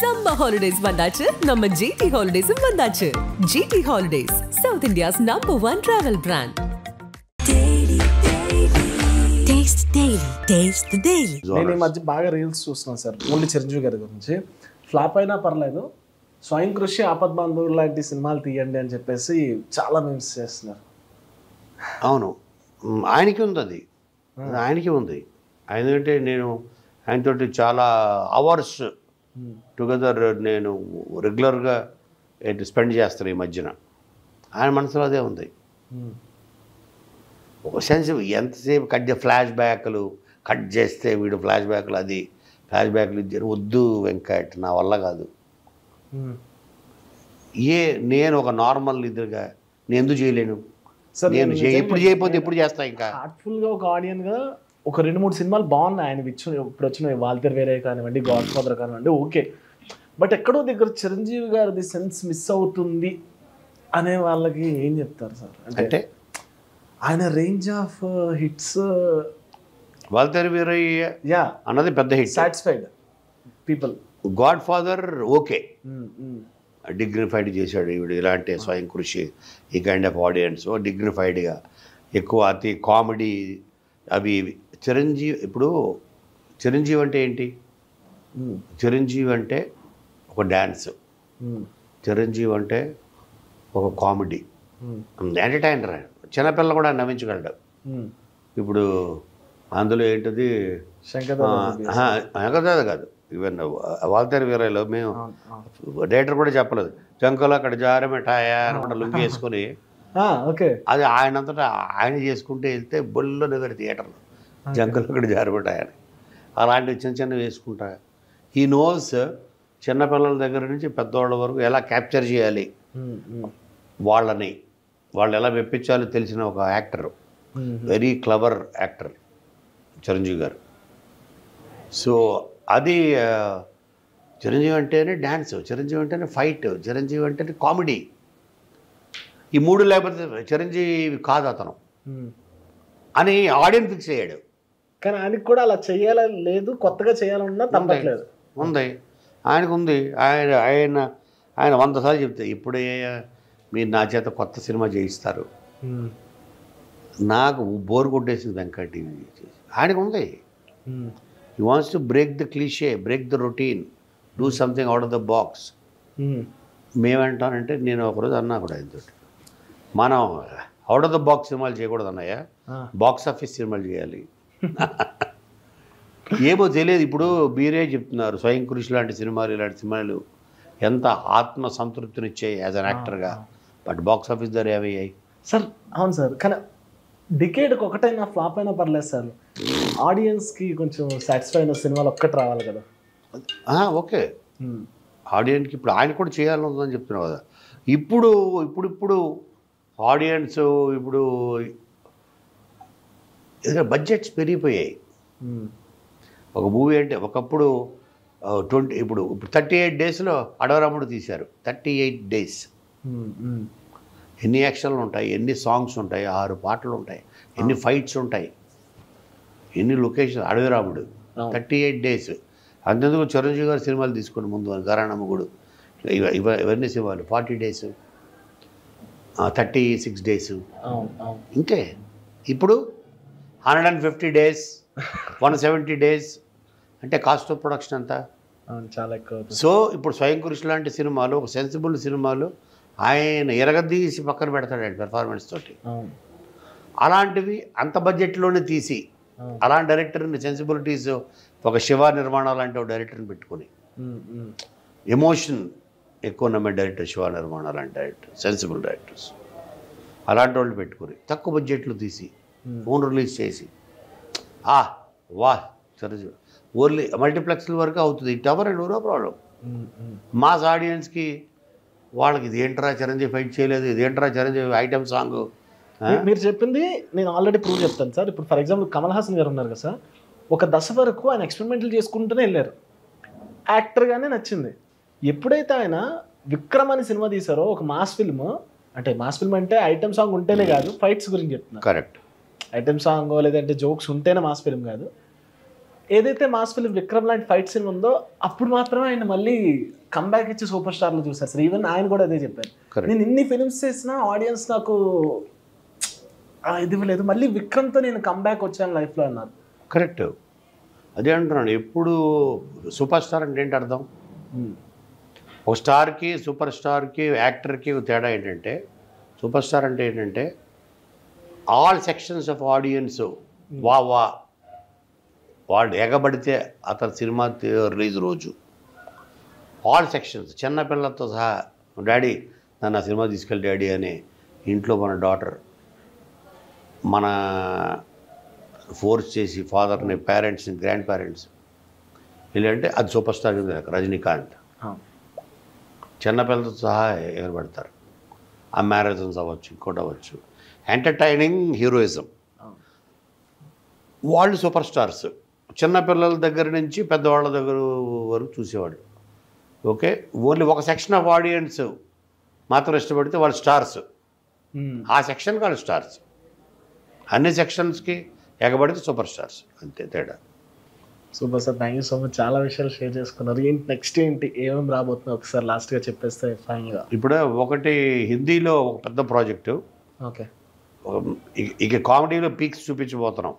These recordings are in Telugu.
Summer holidays வந்தாச்சு நம்ம GT Holidays வந்தாச்சு. GT Holidays, South India's #1 travel brand. Taste the daily. నేను ఈ మధ్య బాగా రీల్స్ చూస్తున్నాను సార్, ఓన్లీ చిరంజీవి గారి గురించి. ఫ్లాప్ అయినా పర్లేదు, స్వయం కృషి, ఆపద్ బాంధవులు లాంటి సినిమాలు తీయండి అని చెప్పేసి చాలా మీమ్స్ చేస్తున్నారు. అవును, ఆయనకి ఉంది అది, ఆయనకి ఉంది. ఎందుకంటే నేను ఆయనతోటి చాలా అవర్స్ టుగెదర్ నేను రెగ్యులర్గా స్పెండ్ చేస్తాను ఈ మధ్యన. ఆయన మనసులో అదే ఉంది. ఒక సెన్స్ ఎంతసేపు ఫ్లాష్ బ్యాక్లు కట్ చేస్తే వీడు ఫ్లాష్ బ్యాక్లు, అది ఫ్లాష్ బ్యాక్లు ఇచ్చారు. వద్దు వెంకట్, నా వల్ల కాదు. నేను ఒక నార్మల్ ఇదిగా నేను ఎందుకు చేయలేను? నేను ఎప్పుడు చేయకపోతే ఎప్పుడు చేస్తా? ఇంకా హార్ట్ఫుల్గా ఒక ఆడియన్గా ఒక 2-3 సినిమాలు బాగున్నాయి ఆయన ఇప్పుడు వచ్చిన వాల్తెర్ వేరే కానివ్వండి, గాడ్ ఫాదర్ కానివ్వండి, ఓకే. బట్ ఎక్కడో దగ్గర చిరంజీవి గారిది సెన్స్ మిస్ అవుతుంది అనే వాళ్ళకి ఏం చెప్తారు సార్? అంటే ఆయన range of hits, Waltair Veeraiah అన్నది పెద్ద hit, satisfied people. God father okay, dignified చేశాడు ఈవిడ. ఇలాంటి స్వయం కృషి, ఈ కైండ్ ఆఫ్ ఆడియన్స్ డిగ్నిఫైడ్గా ఎక్కువ అతి కామెడీ అవి. చిరంజీవి ఇప్పుడు చిరంజీవి అంటే ఏంటి? చిరంజీవి అంటే ఒక డ్యాన్స్, చిరంజీవి అంటే ఒక కామెడీ, ఎంటర్టైనర్. చిన్నపిల్ల కూడా నవ్వించగలడు. ఇప్పుడు అందులో ఏంటిది, శంకర్ కాదు, ఈవెన్ వాల్తెర్ వీరయ్యలో మేము డైరెక్టర్ కూడా చెప్పలేదు, జంకలో అక్కడ జారమిఠాయా అనమాట లుంగి వేసుకొని, అది ఆయనంతటా ఆయన చేసుకుంటే వెళ్తే బొల్లో నగర థియేటర్లో జంకలో అక్కడ జారమిఠాయని అలాంటివి చిన్న చిన్నవి వేసుకుంటా. ఈ నోస్ చిన్నపిల్లల దగ్గర నుంచి పెద్దవాళ్ళ వరకు ఎలా క్యాప్చర్ చేయాలి వాళ్ళని, వాళ్ళు ఎలా మెప్పించాలో తెలిసిన ఒక actor, very clever actor Chiranjeevi గారు. సో అది చిరంజీవి అంటేనే డ్యాన్స్, చిరంజీవి అంటేనే ఫైట్, చిరంజీవి అంటేనే కామెడీ. ఈ మూడు లేకపోతే చిరంజీవి కాదు అతను అని ఆడియన్స్ ఫిక్స్ అయ్యాడు. కానీ ఆయనకు కూడా అలా చేయాలని లేదు, కొత్తగా చేయాలన్నా తప్పట్లేదు. ఉంది, ఆయనకు ఉంది. ఆయన 100 సార్లు చెప్తే ఇప్పుడే మీరు నా చేత కొత్త సినిమా చేయిస్తారు, నాకు బోర్ కొట్టేసింది వెంకట్ టీవీ. ఆయనకు ఉంది. He wants to break the cliche, break the routine, do something out of the box. మేమేంటానంటే, నేను ఒకరోజు అన్నా కూడా ఆయనతో, మనం అవుట్ ఆఫ్ ద బాక్స్ సినిమాలు చేయకూడదు అన్నయ్య, బాక్స్ ఆఫీస్ సినిమాలు చేయాలి. ఏమో తెలియదు, ఇప్పుడు మీరే చెప్తున్నారు, స్వయం కృషి లాంటి సినిమాలు, ఇలాంటి సినిమాలు ఎంత ఆత్మ సంతృప్తినిచ్చాయి యాజ్ అన్ యాక్టర్గా. బట్ బాక్స్ ఆఫీస్ దగ్గర ఏమయ్యాయి సార్? అవును సార్, కానీ డికేడ్కి ఒకటైనా ఫ్లాప్ అయినా పర్లేదు సార్, ఆడియన్స్కి కొంచెం సాటిస్ఫై అయిన సినిమాలు ఒక్కటి రావాలి కదా. ఓకే, ఆడియన్స్కి ఇప్పుడు ఆయన కూడా చేయాలని చెప్తున్నావు కదా. ఇప్పుడు ఆడియన్స్ ఇప్పుడు బడ్జెట్స్ పెరిగిపోయాయి. ఒక మూవీ అంటే ఒకప్పుడు 38 డేస్లో అడవరాముడు తీశారు. 38 డేస్, ఎన్ని యాక్షన్లు ఉంటాయి, ఎన్ని సాంగ్స్ ఉంటాయి, 6 పాటలు ఉంటాయి, ఎన్ని ఫైట్స్ ఉంటాయి, ఎన్ని లొకేషన్. అడవిరాముడు 38 డేస్. అంతెందుకు చిరంజీవి గారు సినిమాలు తీసుకోండి ముందు, గరాణమ్మగుడు, ఇవన్నీ సినిమాలు 40 డేస్, 36 డేస్. ఇంకే ఇప్పుడు 150 డేస్, 170 డేస్ అంటే కాస్ట్ ఆఫ్ ప్రొడక్షన్ అంతా చాలా ఎక్కువ. సో ఇప్పుడు స్వయం కృషి లాంటి సినిమాలు, ఒక సెన్సిబుల్ సినిమాలు ఆయన ఎరగదీసి పక్కన పెడతాడండి పెర్ఫార్మెన్స్ తోటి. అలాంటివి అంత బడ్జెట్లోనే తీసి, అలాంటి డైరెక్టర్ని సెన్సిబిలిటీస్, ఒక శివ నిర్మాణ లాంటి ఒక డైరెక్టర్ని పెట్టుకుని, ఎమోషన్ ఎక్కువ నమ్మే డైరెక్టర్ శివ నిర్మాణ లాంటి డైరెక్టర్, సెన్సిబుల్ డైరెక్టర్స్, అలాంటి వాళ్ళు పెట్టుకుని తక్కువ బడ్జెట్లు తీసి ఫోన్ రిలీజ్ చేసి, చిరంజీవి ఓన్లీ మల్టీప్లెక్స్ల వరకు అవుతుంది. It ever and no problem. Mass ఆడియన్స్కి వాళ్ళకి ఇది ఏంట్రా చిరంజీవి ఫైట్ చేయలేదు, ఇది ఏంట్రా చిరంజీవి ఐటమ్ సాంగ్. మీరు చెప్పింది నేను ఆల్రెడీ ప్రూవ్ చెప్తాను సార్. ఇప్పుడు ఫర్ ఎగ్జాంపుల్ కమల్ హాసన్ గారు ఉన్నారు కదా సార్, ఒక దశ వరకు ఆయన ఎక్స్పెరిమెంట్లు చేసుకుంటూనే వెళ్ళారు, యాక్టర్గానే నచ్చింది. ఎప్పుడైతే ఆయన విక్రమ్ అని సినిమా తీశారో, ఒక మాస్ ఫిల్మ్, అంటే మాస్ ఫిల్మ్ అంటే ఐటమ్ సాంగ్ ఉంటేనే కాదు, ఫైట్స్ గురించి చెప్తున్నారు. కరెక్ట్, ఐటమ్ సాంగ్ లేదంటే జోక్స్ ఉంటేనే మాస్ ఫిల్మ్ కాదు. ఏదైతే మాస్ ఫిలిం విక్రమ్ లాంటి ఫైట్ సీన్ ఉందో అప్పుడు మాత్రమే ఆయన మళ్ళీ కంబ్యాక్ ఇచ్చి సూపర్ స్టార్లు చూసారు సార్. ఈవెన్ ఆయన కూడా అదే చెప్పారు, నేను ఇన్ని ఫిలిమ్స్ చేసినా ఆడియన్స్ నాకు ఇది లేదు, మళ్ళీ విక్రమ్తో నేను కంబ్యాక్ వచ్చాను లైఫ్లో అన్నారు. కరెక్ట్, అదే అంటున్నాను. ఎప్పుడు సూపర్ స్టార్ అంటే ఏంటి అర్థం? ఒక స్టార్కి సూపర్ స్టార్కి యాక్టర్కి తేడా ఏంటంటే, సూపర్ స్టార్ అంటే ఏంటంటే ఆల్ సెక్షన్స్ ఆఫ్ ఆడియన్స్ వాడు ఎగబడితే అతని సినిమా రిలీజ్ రోజు ఆల్ సెక్షన్స్, చిన్నపిల్లలతో సహా డాడీ నన్ను ఆ సినిమా తీసుకెళ్ళి డాడీ అని ఇంట్లో మన డాటర్ మన ఫోర్స్ చేసి ఫాదర్ని, పేరెంట్స్ని, గ్రాండ్ పేరెంట్స్ వీళ్ళంటే అది సూపర్ స్టార్ రజనీకాంత్. చిన్నపిల్లలతో సహా ఎగరబడతారు. ఆ మ్యారథాన్స్ అవ్వచ్చు, ఇంకోటి అవ్వచ్చు, ఎంటర్టైనింగ్ హీరోయిజం. వాళ్ళు సూపర్ స్టార్స్. చిన్నపిల్లల దగ్గర నుంచి పెద్దవాళ్ళ దగ్గర వరకు చూసేవాళ్ళు. ఓకే, ఓన్లీ ఒక సెక్షన్ ఆఫ్ ఆడియన్స్ మాత్రం ఇష్టపడితే వాళ్ళు స్టార్స్. ఆ సెక్షన్కి వాళ్ళు స్టార్స్. అన్ని సెక్షన్స్కి ఎగబడితే సూపర్ స్టార్స్, అంతే తేడా. Super sir, thank you so much. చాలా విషయాలు షేర్ చేసుకున్నారు. ఏంటి నెక్స్ట్ ఏంటి ఏమేమి రాబోతుందో ఒకసారి లాస్ట్గా చెప్పేస్తే ఫైనల్గా. ఇప్పుడు ఒకటి హిందీలో ఒక పెద్ద ప్రాజెక్టు. ఓకే, ఇక కామెడీలో పీక్స్ చూపించబోతున్నాం.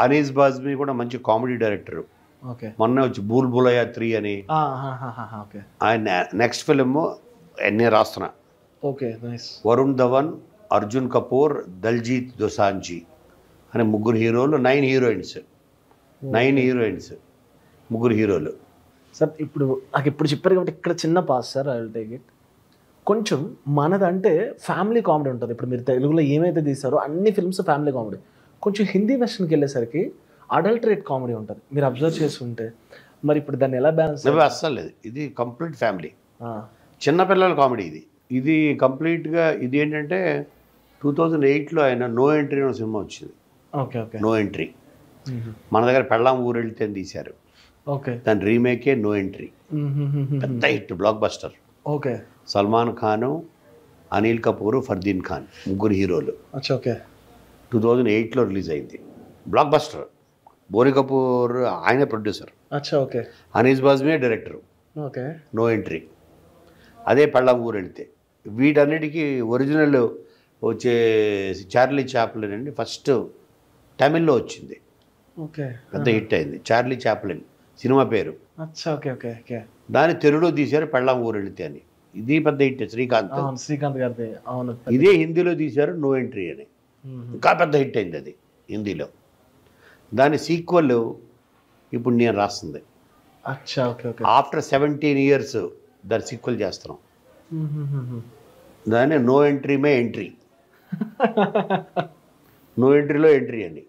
అనీస్ బాజ్మీ కూడా మంచి కామెడీ డైరెక్టరు. ఓకే, మొన్న వచ్చి బూల్ బులయా 3 అని ఓకే, ఆయన నెక్స్ట్ ఫిలిం నేను రాస్తున్నా. Okay, nice. వరుణ్ ధవన్, అర్జున్ కపూర్, దల్జీత్ దోసాంజీ అని 3 హీరోలు, 9 హీరోయిన్స్, 9 హీరోయిన్స్, 3 హీరోలు. సార్ ఇప్పుడు నాకు ఇప్పుడు చెప్పారు కాబట్టి ఇక్కడ చిన్న pass sir, I will take it. కొంచెం మనదంటే ఫ్యామిలీ కామెడీ ఉంటుంది. ఇప్పుడు మీరు తెలుగులో ఏమైతే తీసారో అన్ని ఫిల్మ్స్ ఫ్యామిలీ కామెడీ. కొంచెం హిందీ వెర్షన్కి వెళ్ళేసరికి అడల్టరేట్ కామెడీ ఉంటుంది. మీరు అబ్జర్వ్ చేసి ఉంటే మరి ఇప్పుడు దాన్ని ఎలా బ్యాలెన్స్? అస్సలు లేదు, ఇది కంప్లీట్ ఫ్యామిలీ, చిన్నపిల్లల కామెడీ. ఇది కంప్లీట్గా ఇది ఏంటంటే 2008లో ఆయన నో ఎంట్రీ అనే సినిమా వచ్చింది. ఓకే, ఓకే, నో ఎంట్రీ మన దగ్గర పెళ్ళాం ఊరు వెళ్తే తీశారు. ఓకే, దాని రీమేకే నో ఎంట్రీ, పెద్ద hit, blockbuster. Okay, Salman Khan, Anil Kapoor, Fardeen Khan 3 హీరోలు. ఓకే, 2008లో రిలీజ్ అయింది, బ్లాక్ బస్టర్. బోని కపూర్ ఆయనే producer, okay, Anees Bazmee director. Okay, no entry అదే పెళ్ళాం ఊరు వెళ్తే. వీటన్నిటికీ ఒరిజినల్ వచ్చే చార్లీ చాప్లిన్ అండి, ఫస్ట్ తమిళ్లో వచ్చింది, ఓకే, పెద్ద హిట్ అయింది. చార్లీ చాప్లిన్ సినిమా పేరు. Okay, okay, okay. దాన్ని తెలుగులో తీశారు పెళ్ళాం ఊరు వెళితే అని. ఇది పెద్ద హిట్, శ్రీకాంత్ గారి. అవును, ఇదే హిందీలో తీశారు నో ఎంట్రీ అని, ఇంకా పెద్ద హిట్ అయింది అది హిందీలో. దాని సీక్వెల్ ఇప్పుడు నేను రాస్తుంది. Okay, okay. ఆఫ్టర్ 17 years దాని సీక్వెల్ చేస్తున్నాం. దాన్ని నో ఎంట్రీ మే ఎంట్రీ, నో ఎంట్రీలో ఎంట్రీ అని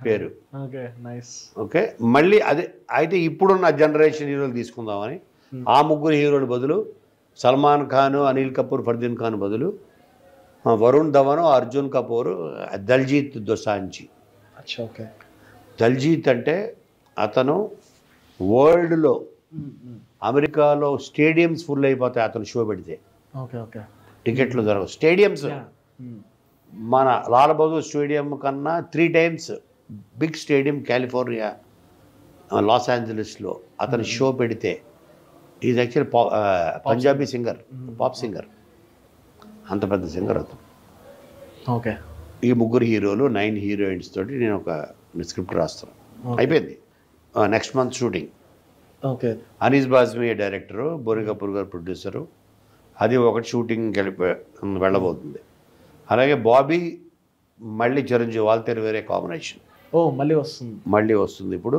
పేరు. Okay, nice. ఓకే, మళ్ళీ అదే అయితే ఇప్పుడున్న జనరేషన్ హీరోలు తీసుకుందామని ఆ 3 హీరోల బదులు సల్మాన్ ఖాన్, అనిల్ కపూర్, ఫర్దీన్ ఖాన్ బదులు వరుణ్ ధవన్, అర్జున్ కపూర్, దల్జీత్ దోసాంజీ. ఓకే, దల్జీత్ అంటే అతను వరల్డ్లో అమెరికాలో స్టేడియంస్ ఫుల్ అయిపోతాయి అతను షో పెడితే. ఓకే, ఓకే, టికెట్లు దొరకవు. స్టేడియంస్ మన లాల్ బహదూర్ స్టేడియం కన్నా 3 times big stadium California, Los ఏంజలీస్లో అతను షో పెడితే. Is actual Punjabi singer, pop singer, అంత పెద్ద సింగర్ అతను. ఓకే, ఈ 3 హీరోలు, 9 హీరోయిన్స్ తోటి నేను ఒక స్క్రిప్ట్ రాస్తాను. అయిపోయింది, next month shooting. Okay, Anees Bazmee director, Boney Kapoor garu producer. అది ఒకటి షూటింగ్ వెళ్ళబోతుంది. అలాగే బాబీ మళ్ళీ చిరంజీవి వాళ్ళతో వేరే కాంబినేషన్ మళ్ళీ వస్తుంది ఇప్పుడు.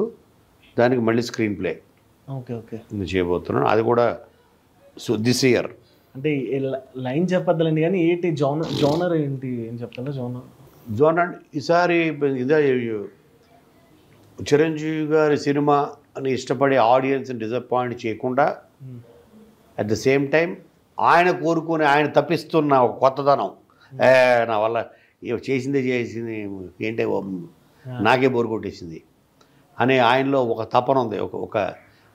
దానికి మళ్ళీ స్క్రీన్ ప్లే చేయబోతున్నాను. అది కూడా దిస్ ఇయర్. అంటే లైన్ చెప్పద్దండి కానీ ఏంటి జోనర్ ఏంటి ఏం చెప్తారా? జోనర్ ఈసారి ఇదే చిరంజీవి గారి సినిమా అని ఇష్టపడే ఆడియన్స్ని డిసప్పాయింట్ చేయకుండా అట్ ద సేమ్ టైం ఆయన కోరుకుని ఆయన తప్పిస్తున్న ఒక కొత్తదనం, నా వల్ల చేసింది ఏంటే నాకే బోరు కొట్టేసింది అనే ఆయనలో ఒక తపన ఉంది. ఒక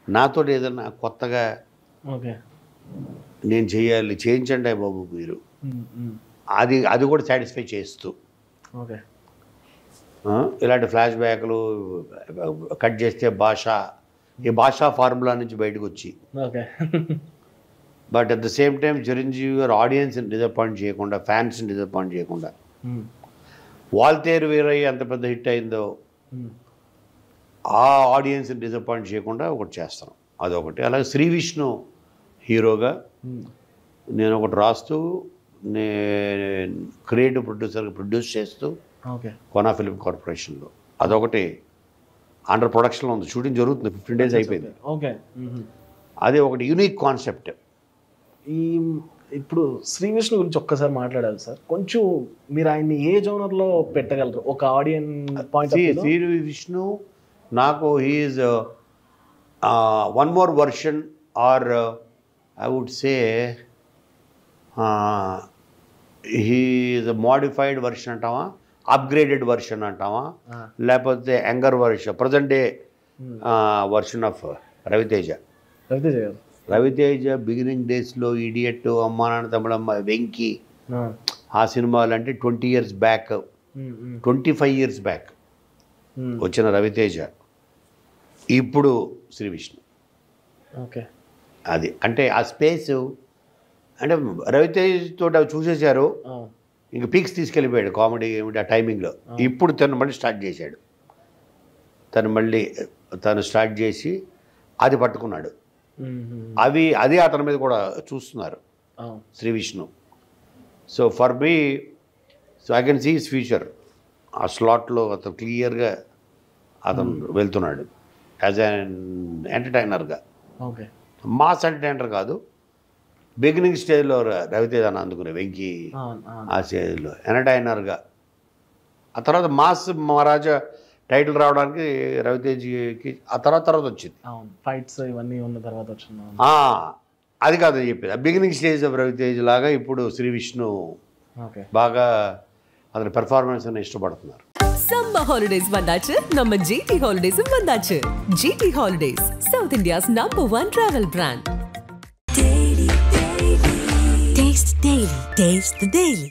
నాతో ఏదన్నా కొత్తగా నేను చేయించండి బాబు మీరు, అది కూడా సాటిస్ఫై చేస్తూ ఇలాంటి ఫ్లాష్ బ్యాక్లు కట్ చేస్తే ఈ భాషా ఫార్ములా నుంచి బయటకు వచ్చి okay but at the same time Chiranjeevi గారు ఆడియన్స్ని డిసప్పాయింట్ చేయకుండా ఫ్యాన్స్ని డిసప్పాయింట్ చేయకుండా వాల్తేరు వీరయ్య ఎంత పెద్ద హిట్ అయిందో ఆ ఆడియన్స్ని డిసప్పాయింట్ చేయకుండా ఒకటి చేస్తాను, అదొకటి. అలాగే శ్రీ విష్ణు హీరోగా నేను ఒకటి రాస్తూ క్రియేటివ్ ప్రొడ్యూసర్గా ప్రొడ్యూస్ చేస్తూ కోనా ఫిల్మ్ కార్పొరేషన్లో అదొకటి అండర్ ప్రొడక్షన్లో ఉంది, షూటింగ్ జరుగుతుంది, 15 days అయిపోయింది. ఓకే అది ఒకటి యూనిక్ కాన్సెప్ట్. ఇప్పుడు శ్రీ విష్ణు గురించి ఒక్కసారి మాట్లాడాలి సార్. కొంచెం మీరు ఆయన్ని ఏ జోనర్లో పెట్టగలరు ఒక ఆడియన్స్ పాయింట్? శ్రీ విష్ణు నాకు he's one more version or I would say he's modified version అంటావా, అప్గ్రేడెడ్ వర్షన్ అంటావా, లేకపోతే younger version, present day version of Ravi Teja. Ravi Teja beginning డేస్లో ఇడియట్, అమ్మా నాన్న తమ్ముడమ్మ, వెంకీ ఆ సినిమాలు అంటే 20 years బ్యాక్ 25 years బ్యాక్ వచ్చిన రవితేజ ఇప్పుడు శ్రీ విష్ణు. ఓకే అది అంటే ఆ స్పేస్ అంటే రవితేజ్ తోటి అవి చూసేశారు, ఇంక పీక్స్ తీసుకెళ్ళిపోయాడు కామెడీ ఏమిటి ఆ టైమింగ్లో. ఇప్పుడు తను మళ్ళీ స్టార్ట్ చేశాడు, తను స్టార్ట్ చేసి అది పట్టుకున్నాడు. అదే అతని మీద కూడా చూస్తున్నారు Sri Vishnu. So for me I can see his future. ఆ స్లాట్లో అతను క్లియర్గా అతను వెళ్తున్నాడు యాజ్ అన్ ఎంటర్టైనర్గా. ఓకే మాస్ ఎంటర్టైనర్ కాదు, బిగినింగ్ స్టేజ్లో రవితేజ అని అందుకునే వెంకీ ఆ స్టేజ్లో ఎంటర్టైనర్గా. ఆ తర్వాత మాస్ మహారాజా టైటిల్ రావడానికి రవితేజ్కి ఆ తర్వాత వచ్చింది, ఫైట్స్ ఇవన్నీ ఉన్న తర్వాత వచ్చింది. అది కాదని చెప్పేది. ఆ బిగినింగ్ స్టేజ్ ఆఫ్ రవితేజ్ లాగా ఇప్పుడు శ్రీ విష్ణు బాగా అతని పెర్ఫార్మెన్స్ అని ఇష్టపడుతున్నారు. சம்மர் ஹாலிடேஸ் வந்தாச்சு, நம்ம ஜிடி ஹாலிடேஸும் வந்தாச்சு. GT holidays, south India's #1 travel brand. Taste the Daily. Taste the Daily.